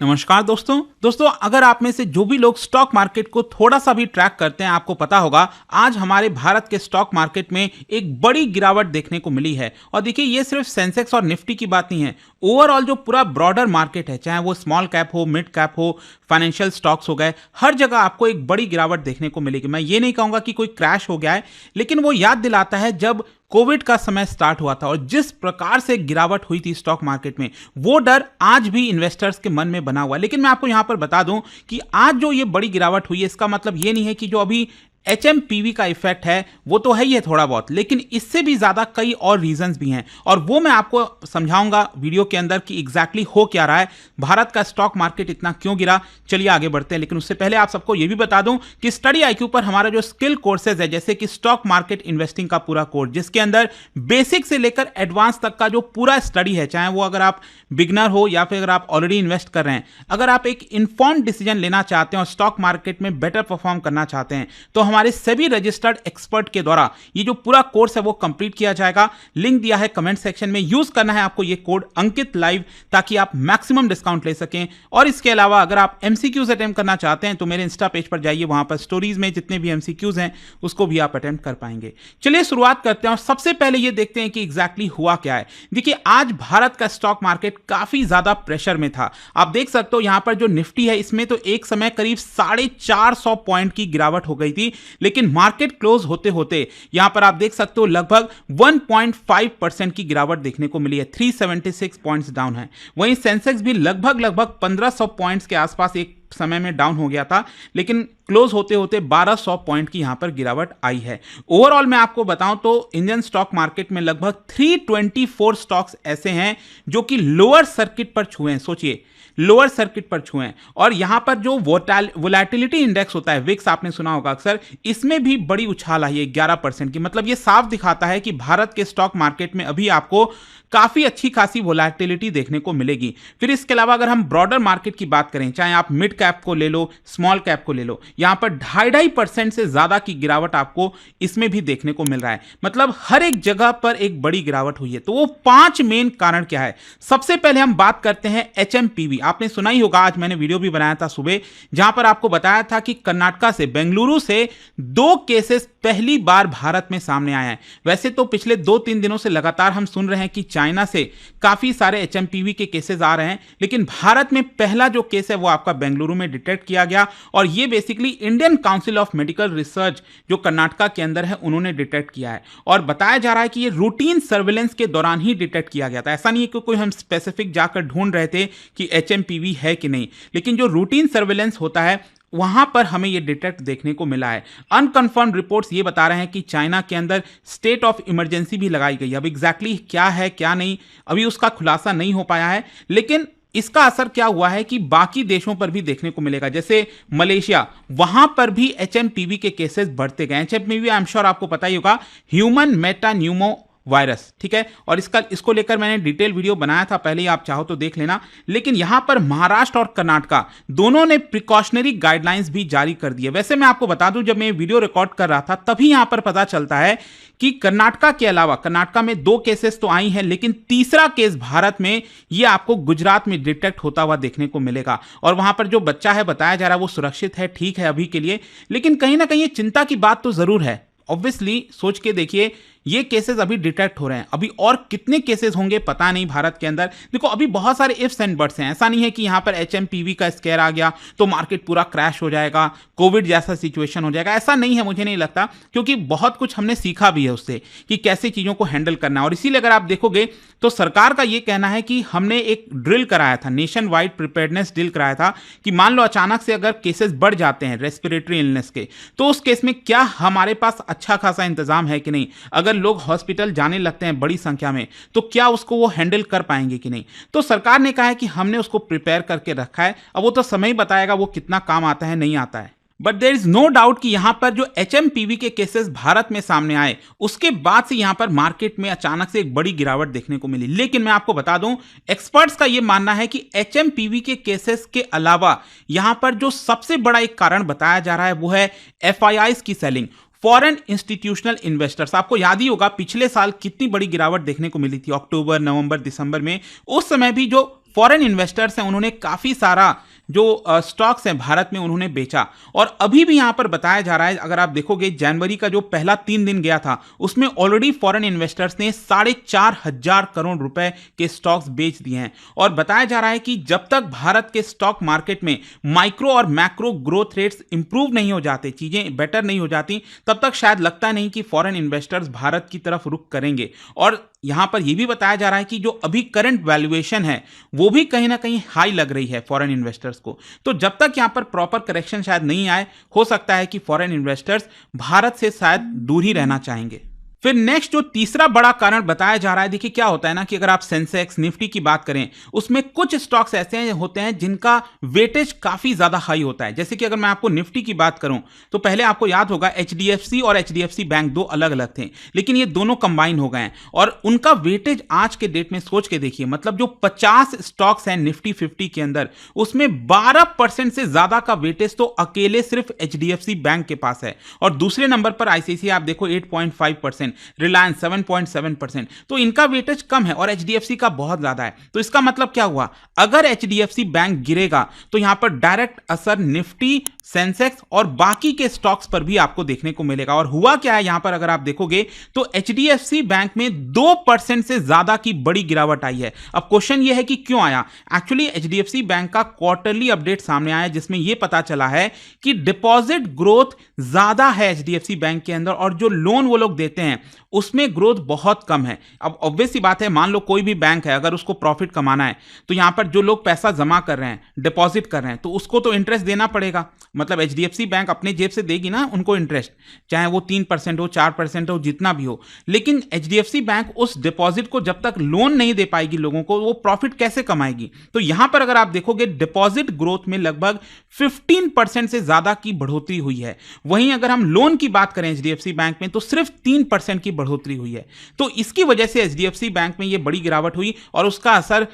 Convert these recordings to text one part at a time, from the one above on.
नमस्कार दोस्तों अगर आप में से जो भी लोग स्टॉक मार्केट को थोड़ा सा भी ट्रैक करते हैं आपको पता होगा आज हमारे भारत के स्टॉक मार्केट में एक बड़ी गिरावट देखने को मिली है। और देखिए ये सिर्फ सेंसेक्स और निफ्टी की बात नहीं है, ओवरऑल जो पूरा ब्रॉडर मार्केट है, चाहे वो स्मॉल कैप हो, मिड कैप हो, फाइनेंशियल स्टॉक्स हो गए, हर जगह आपको एक बड़ी गिरावट देखने को मिलेगी। मैं ये नहीं कहूंगा कि कोई क्रैश हो गया है, लेकिन वो याद दिलाता है जब कोविड का समय स्टार्ट हुआ था और जिस प्रकार से गिरावट हुई थी स्टॉक मार्केट में, वो डर आज भी इन्वेस्टर्स के मन में बना हुआ है। लेकिन मैं आपको यहां पर बता दूं कि आज जो ये बड़ी गिरावट हुई है इसका मतलब ये नहीं है कि जो अभी एचएमपीवी का इफेक्ट है वो तो है ही है थोड़ा बहुत, लेकिन इससे भी ज्यादा कई और रीजंस भी हैं और वो मैं आपको समझाऊंगा वीडियो के अंदर कि एग्जैक्टली हो क्या रहा है, भारत का स्टॉक मार्केट इतना क्यों गिरा। चलिए आगे बढ़ते हैं, लेकिन उससे पहले आप सबको ये भी बता दूं कि स्टडी आईक्यू पर हमारा जो स्किल कोर्सेज है, जैसे कि स्टॉक मार्केट इन्वेस्टिंग का पूरा कोर्स, जिसके अंदर बेसिक से लेकर एडवांस तक का जो पूरा स्टडी है, चाहे वो अगर आप बिगनर हो या फिर अगर आप ऑलरेडी इन्वेस्ट कर रहे हैं, अगर आप एक इन्फॉर्म्ड डिसीजन लेना चाहते हैं और स्टॉक मार्केट में बेटर परफॉर्म करना चाहते हैं, तो हमारे सभी रजिस्टर्ड एक्सपर्ट के द्वारा ये जो पूरा कोर्स है वो कंप्लीट किया जाएगा। लिंक दिया है कमेंट सेक्शन में, यूज करना है आपको ये कोड अंकित लाइव ताकि आप मैक्सिमम डिस्काउंट ले सकें। और इसके अलावा अगर आप एमसीक्यूज अटेम्प्ट करना चाहते हैं तो मेरे इंस्टा पेज पर जाइए, वहां पर स्टोरीज में जितने भी एमसीक्यूज हैं उसको भी आप अटेम्प्ट कर पाएंगे। चलिए शुरुआत करते हैं और सबसे पहले ये देखते हैं कि एग्जैक्टली हुआ क्या है। देखिए आज भारत का स्टॉक मार्केट काफी ज्यादा प्रेशर में था। आप देख सकते हो यहां पर जो निफ्टी है इसमें तो एक समय करीब 450 पॉइंट की गिरावट हो गई थी, लेकिन मार्केट क्लोज होते होते यहां पर आप देख सकते हो लगभग 1.5% की गिरावट देखने को मिली है, 376 पॉइंट्स डाउन है। वहीं सेंसेक्स भी लगभग 1500 पॉइंट्स के आसपास एक समय में डाउन हो गया था, लेकिन क्लोज होते होते 1200 पॉइंट की यहां पर गिरावट आई है। ओवरऑल मैं आपको बताऊं तो इंडियन स्टॉक मार्केट में लगभग 324 स्टॉक्स ऐसे हैं जो कि लोअर सर्किट पर छुए हैं। सोचिए लोअर सर्किट पर छुए हैं। और यहां पर जो वोलेटिलिटी इंडेक्स होता है विक्स, आपने सुना होगा अक्सर, इसमें भी बड़ी उछाल आई है 11% की। मतलब यह साफ दिखाता है कि भारत के स्टॉक मार्केट में अभी आपको काफी अच्छी खासी वोलेटिलिटी देखने को मिलेगी। फिर इसके अलावा अगर हम ब्रॉडर मार्केट की बात करें, चाहे आप मिड कैप को ले लो, स्मॉल कैप को ले लो, यहां पर 2.5% से ज्यादा की गिरावट आपको इसमें भी देखने को मिल रहा है। मतलब हर एक जगह पर एक बड़ी गिरावट हुई है। तो वो 5 मेन कारण क्या है। सबसे पहले हम बात करते हैं एचएमपीवी। आपने सुना ही होगा, आज मैंने वीडियो भी बनाया था सुबह, जहां पर आपको बताया था कि कर्नाटक से, बेंगलुरु से 2 केसेस पहली बार भारत में सामने आए हैं। वैसे तो पिछले 2-3 दिनों से लगातार हम सुन रहे हैं कि चाइना से काफी सारे एचएमपीवी के केसेस आ रहे हैं, लेकिन भारत में पहला जो केस है वो आपका बेंगलुरु में डिटेक्ट किया गया और ये basically Indian council of medical research जो कर्नाटक के अंदर है उन्होंने डिटेक्ट किया है। और बताया जा रहा है कि ये रूटीन सर्विलेंस के दौरान ही डिटेक्ट किया गया था। ऐसा नहीं है कि कोई हम स्पेसिफिक जाकर ढूंढ रहे थे कि एचएमपीवी है कि नहीं, लेकिन जो रूटीन सर्विलेंस होता है वहां पर हमें यह डिटेक्ट देखने को मिला है। अनकंफर्म रिपोर्ट्स ये बता रहे हैं कि चाइना के अंदर स्टेट ऑफ इमरजेंसी भी लगाई गई। अब एग्जैक्टली क्या है क्या नहीं अभी उसका खुलासा नहीं हो पाया है, लेकिन इसका असर क्या हुआ है कि बाकी देशों पर भी देखने को मिलेगा। जैसे मलेशिया, वहां पर भी एचएमपीवी के केसेस बढ़ते गए। एचएमपीवी आई एम श्योर आपको पता ही होगा, ह्यूमन मेटान्यूमो वायरस, ठीक है। और इसको लेकर मैंने डिटेल वीडियो बनाया था पहले ही, आप चाहो तो देख लेना। लेकिन यहां पर महाराष्ट्र और कर्नाटक दोनों ने प्रिकॉशनरी गाइडलाइंस भी जारी कर दी है। वैसे मैं आपको बता दूं, जब मैं वीडियो रिकॉर्ड कर रहा था तभी यहां पर पता चलता है कि कर्नाटक के अलावा, कर्नाटक में 2 केसेस तो आई हैं, लेकिन तीसरा केस भारत में ये आपको गुजरात में डिटेक्ट होता हुआ देखने को मिलेगा। और वहां पर जो बच्चा है बताया जा रहा है वो सुरक्षित है, ठीक है अभी के लिए, लेकिन कहीं ना कहीं ये चिंता की बात तो जरूर है। ऑब्वियसली सोच के देखिए, ये केसेस अभी डिटेक्ट हो रहे हैं, अभी और कितने केसेस होंगे पता नहीं भारत के अंदर। देखो अभी बहुत सारे इफ्स एंड बट्स हैं। ऐसा नहीं है कि यहां पर एचएमपीवी का स्केयर आ गया तो मार्केट पूरा क्रैश हो जाएगा, कोविड जैसा सिचुएशन हो जाएगा, ऐसा नहीं है, मुझे नहीं लगता, क्योंकि बहुत कुछ हमने सीखा भी है उससे कि कैसे चीजों को हैंडल करना है। और इसीलिए अगर आप देखोगे तो सरकार का यह कहना है कि हमने एक ड्रिल कराया था, नेशन वाइड प्रिपेयर्डनेस ड्रिल कराया था, कि मान लो अचानक से अगर केसेस बढ़ जाते हैं रेस्पिरेटरी इलनेस के, तो उस केस में क्या हमारे पास अच्छा खासा इंतजाम है कि नहीं। अगर लोग हॉस्पिटल जाने लगते हैं बड़ी संख्या में तो क्या उसको वो हैंडल कर पाएंगे कि नहीं। तो सरकार ने कहा है कि हमने उसको प्रिपेयर करके रखा है, अब वो तो समय ही बताएगा वो कितना काम आता है नहीं आता है। But there is no doubt कि यहां पर जो एचएमपीवी के केसेस भारत में सामने आए उसके बाद से यहां पर मार्केट में अचानक से एक बड़ी गिरावट देखने को मिली। लेकिन मैं आपको बता दूं, एक्सपर्ट्स का यह मानना है कि एचएमपीवी के केसेस के अलावा यहां पर जो सबसे बड़ा एक कारण बताया जा रहा है वो है एफआईआईज की सेलिंग, फॉरेन इंस्टीट्यूशनल इन्वेस्टर्स। आपको याद ही होगा पिछले साल कितनी बड़ी गिरावट देखने को मिली थी, अक्टूबर, नवंबर, दिसंबर में। उस समय भी जो फॉरेन इन्वेस्टर्स हैं उन्होंने काफी सारा जो स्टॉक्स हैं भारत में उन्होंने बेचा। और अभी भी यहां पर बताया जा रहा है, अगर आप देखोगे जनवरी का जो पहला 3 दिन गया था उसमें ऑलरेडी फॉरेन इन्वेस्टर्स ने 4,500 करोड़ रुपए के स्टॉक्स बेच दिए हैं। और बताया जा रहा है कि जब तक भारत के स्टॉक मार्केट में माइक्रो और मैक्रो ग्रोथ रेट्स इंप्रूव नहीं हो जाते, चीजें बेटर नहीं हो जाती, तब तक शायद लगता नहीं कि फॉरेन इन्वेस्टर्स भारत की तरफ रुख करेंगे। और यहां पर यह भी बताया जा रहा है कि जो अभी करंट वैल्यूएशन है वो भी कहीं ना कहीं हाई लग रही है फॉरेन इन्वेस्टर्स को। तो जब तक यहां पर प्रॉपर करेक्शन शायद नहीं आए, हो सकता है कि फॉरेन इन्वेस्टर्स भारत से शायद दूर ही रहना चाहेंगे। फिर नेक्स्ट जो तीसरा बड़ा कारण बताया जा रहा है, देखिए क्या होता है ना कि अगर आप सेंसेक्स निफ्टी की बात करें, उसमें कुछ स्टॉक्स ऐसे होते हैं जिनका वेटेज काफी ज्यादा हाई होता है। जैसे कि अगर मैं आपको निफ्टी की बात करूं तो पहले आपको याद होगा एचडीएफसी और एचडीएफसी बैंक दो अलग अलग थे, लेकिन ये दोनों कंबाइन हो गए हैं और उनका वेटेज आज के डेट में सोच के देखिए, मतलब जो 50 स्टॉक्स हैं निफ्टी 50 के अंदर, उसमें 12% से ज्यादा का वेटेज तो अकेले सिर्फ एचडीएफसी बैंक के पास है। और दूसरे नंबर पर आईसीआईसीआई आप देखो 8.5%, रिलायंस 7.7%। तो इनका वेटेज कम है और एचडीएफसी का बहुत ज्यादा है। तो इसका मतलब क्या हुआ, अगर एचडीएफसी बैंक गिरेगा तो यहां पर डायरेक्ट असर निफ्टी, सेंसेक्स और बाकी के स्टॉक्स पर भी आपको देखने को मिलेगा। और हुआ क्या है यहां पर अगर आप देखोगे तो एचडीएफसी बैंक में 2% से ज्यादा की बड़ी गिरावट आई है। अब क्वेश्चन यह है कि क्यों आया। एक्चुअली एचडीएफसी बैंक का क्वार्टरली अपडेट सामने आया जिसमें यह पता चला है कि डिपॉजिट ग्रोथ ज्यादा है एचडीएफसी बैंक के अंदर और जो लोन वो लोग देते हैं उसमें ग्रोथ बहुत कम है। अब ऑब्वियस सी बात है, मान लो कोई भी बैंक है, अगर उसको प्रॉफिट कमाना है तो यहां पर जो लोग पैसा जमा कर रहे हैं, डिपॉजिट कर रहे हैं, तो उसको तो इंटरेस्ट देना पड़ेगा। मतलब एचडीएफसी बैंक अपने जेब से देगी ना उनको इंटरेस्ट, चाहे वो 3% हो, 4% हो, जितना भी हो। लेकिन एचडीएफसी बैंक उस डिपॉजिट को जब तक लोन नहीं दे पाएगी लोगों को, वो प्रॉफिट कैसे कमाएगी। तो यहां पर अगर आप देखोगे डिपॉजिट ग्रोथ में लगभग 15% से ज्यादा की बढ़ोतरी हुई है। वहीं अगर हम लोन की बात करें एचडीएफसी बैंक में तो सिर्फ 3% की बढ़ोतरी हुई है। तो इसकी वजह से एचडीएफसी बैंक में यह बड़ी गिरावट हुई और उसका असर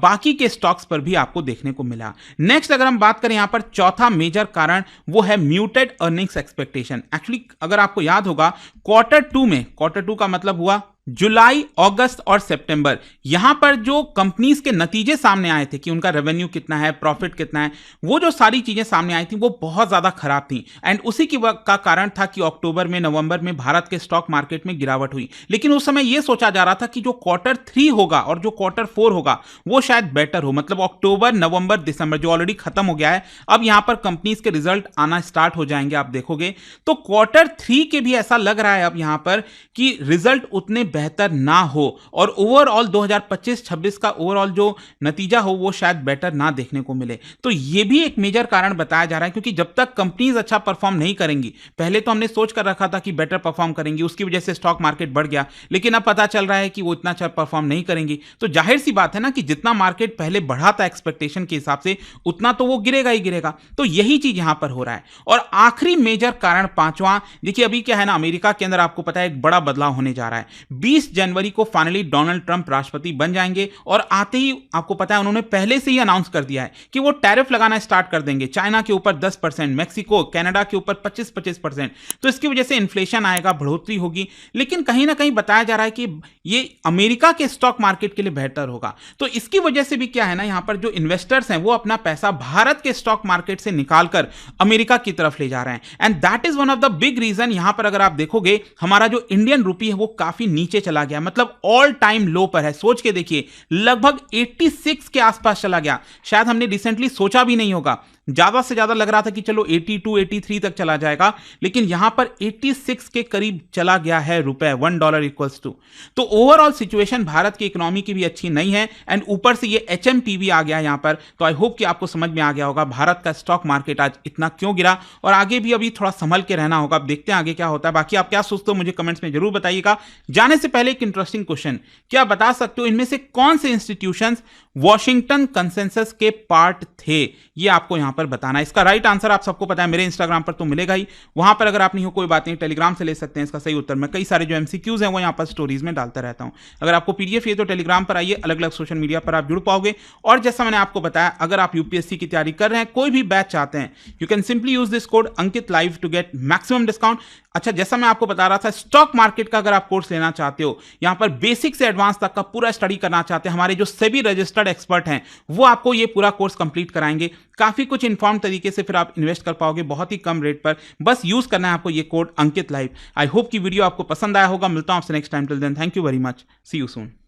बाकी के स्टॉक्स पर भी आपको देखने को मिला। नेक्स्ट अगर हम बात करें यहां पर चौथा मेजर कारण वो है म्यूटेड अर्निंग्स एक्सपेक्टेशन। एक्चुअली अगर आपको याद होगा क्वार्टर टू का मतलब हुआ जुलाई, अगस्त और सितंबर, यहां पर जो कंपनीज के नतीजे सामने आए थे कि उनका रेवेन्यू कितना है, प्रॉफिट कितना है, वो जो सारी चीजें सामने आई थी वो बहुत ज्यादा खराब थी। एंड उसी का कारण था कि अक्टूबर में, नवंबर में भारत के स्टॉक मार्केट में गिरावट हुई। लेकिन उस समय यह सोचा जा रहा था कि जो Q3 होगा और जो Q4 होगा वो शायद बेटर हो। मतलब अक्टूबर, नवंबर, दिसंबर जो ऑलरेडी खत्म हो गया है, अब यहां पर कंपनीज के रिजल्ट आना स्टार्ट हो जाएंगे। आप देखोगे तो Q3 के भी ऐसा लग रहा है अब यहां पर कि रिजल्ट उतने बेहतर ना हो और ओवरऑल 2025-26 का ओवरऑल जो नतीजा हो वो शायद बेटर ना देखने को मिले। तो ये भी एक मेजर कारण बताया जा रहा है, क्योंकि जब तक कंपनीज अच्छा परफॉर्म नहीं करेंगी, पहले तो हमने सोच कर रखा था कि बेटर परफॉर्म करेंगी, उसकी वजह से स्टॉक मार्केट बढ़ गया, लेकिन अब पता चल रहा है कि वो इतना अच्छा परफॉर्म नहीं करेंगी। तो जाहिर सी बात है ना कि जितना मार्केट पहले बढ़ा था एक्सपेक्टेशन के हिसाब से, उतना तो वो गिरेगा ही गिरेगा। तो यही चीज यहां पर हो रहा है। और आखिरी मेजर कारण पांचवां, देखिए अभी क्या है ना, अमेरिका के अंदर आपको पता है एक बड़ा बदलाव होने जा रहा है। 20 जनवरी को फाइनली डोनाल्ड ट्रंप राष्ट्रपति बन जाएंगे और आते ही आपको पता है उन्होंने पहले से ही अनाउंस कर दिया है कि वो टैरिफ लगाना स्टार्ट कर देंगे। चाइना के ऊपर 10%, मैक्सिको, कनाडा के ऊपर 25%। तो इसकी वजह से इन्फ्लेशन आएगा, बढ़ोतरी होगी। लेकिन कहीं ना कहीं बताया जा रहा है कि ये अमेरिका के स्टॉक मार्केट के लिए बेहतर होगा। तो इसकी वजह से भी क्या है ना, यहां पर जो इन्वेस्टर्स हैं वो अपना पैसा भारत के स्टॉक मार्केट से निकालकर अमेरिका की तरफ ले जा रहे हैं। And that is one of the big reason. यहां पर अगर आप देखोगे हमारा जो इंडियन रुपी है वो काफी नीचे चला गया, मतलब ऑल टाइम लो पर है। सोच के देखिए लगभग 86 के आसपास चला गया। शायद हमने रिसेंटली सोचा भी नहीं होगा, ज्यादा से ज्यादा लग रहा था कि चलो 82, 83 तक चला जाएगा, लेकिन यहां पर 86 के करीब चला गया है रुपए, $1 इक्वल्स टू। तो ओवरऑल सिचुएशन भारत की इकोनॉमी की भी अच्छी नहीं है एंड ऊपर से ये HMPV आ गया यहां पर। तो आई होप कि आपको समझ में आ गया होगा भारत का स्टॉक मार्केट आज इतना क्यों गिरा और आगे भी अभी थोड़ा संभल के रहना होगा। अब देखते हैं आगे क्या होता है। बाकी आप क्या सोचते हो मुझे कमेंट्स में जरूर बताइएगा। जाने से पहले एक इंटरेस्टिंग क्वेश्चन, क्या बता सकते हो इनमें से कौन से इंस्टीट्यूशंस वॉशिंगटन कंसेंसस के पार्ट थे? ये आपको यहां पर बताना है। इसका राइट आंसर आप सबको पता है, मेरे इंस्टाग्राम पर तो मिलेगा ही। वहां पर अगर आप नहीं हो कोई बात नहीं, टेलीग्राम से ले सकते हैं इसका सही उत्तर। मैं कई सारे जो MCQs हैं वो यहां पर स्टोरीज में डालता रहता हूं। अगर आपको PDF चाहिए तो टेलीग्राम पर आइए, अलग अलग सोशल मीडिया पर आप जुड़ पाओगे। और जैसा मैंने आपको बताया, अगर आप UPSC की तैयारी कर रहे हैं, कोई भी बैच चाहते हैं, you can simply use this code Ankit live to get maximum discount. अच्छा, जैसा मैं आपको बता रहा था, स्टॉक मार्केट का अगर आप कोर्स लेना चाहते हो, यहाँ पर बेसिक से एडवांस तक का पूरा स्टडी करना चाहते हैं, हमारे जो सेबी रजिस्टर्ड एक्सपर्ट हैं, वो आपको ये पूरा कोर्स कंप्लीट कराएंगे। काफ़ी कुछ इन्फॉर्म तरीके से फिर आप इन्वेस्ट कर पाओगे बहुत ही कम रेट पर। बस यूज़ करना है आपको ये code Ankit live. I hope कि वीडियो आपको पसंद आया होगा। मिलता हूँ आपसे next time. Till then, thank you very much. See you soon.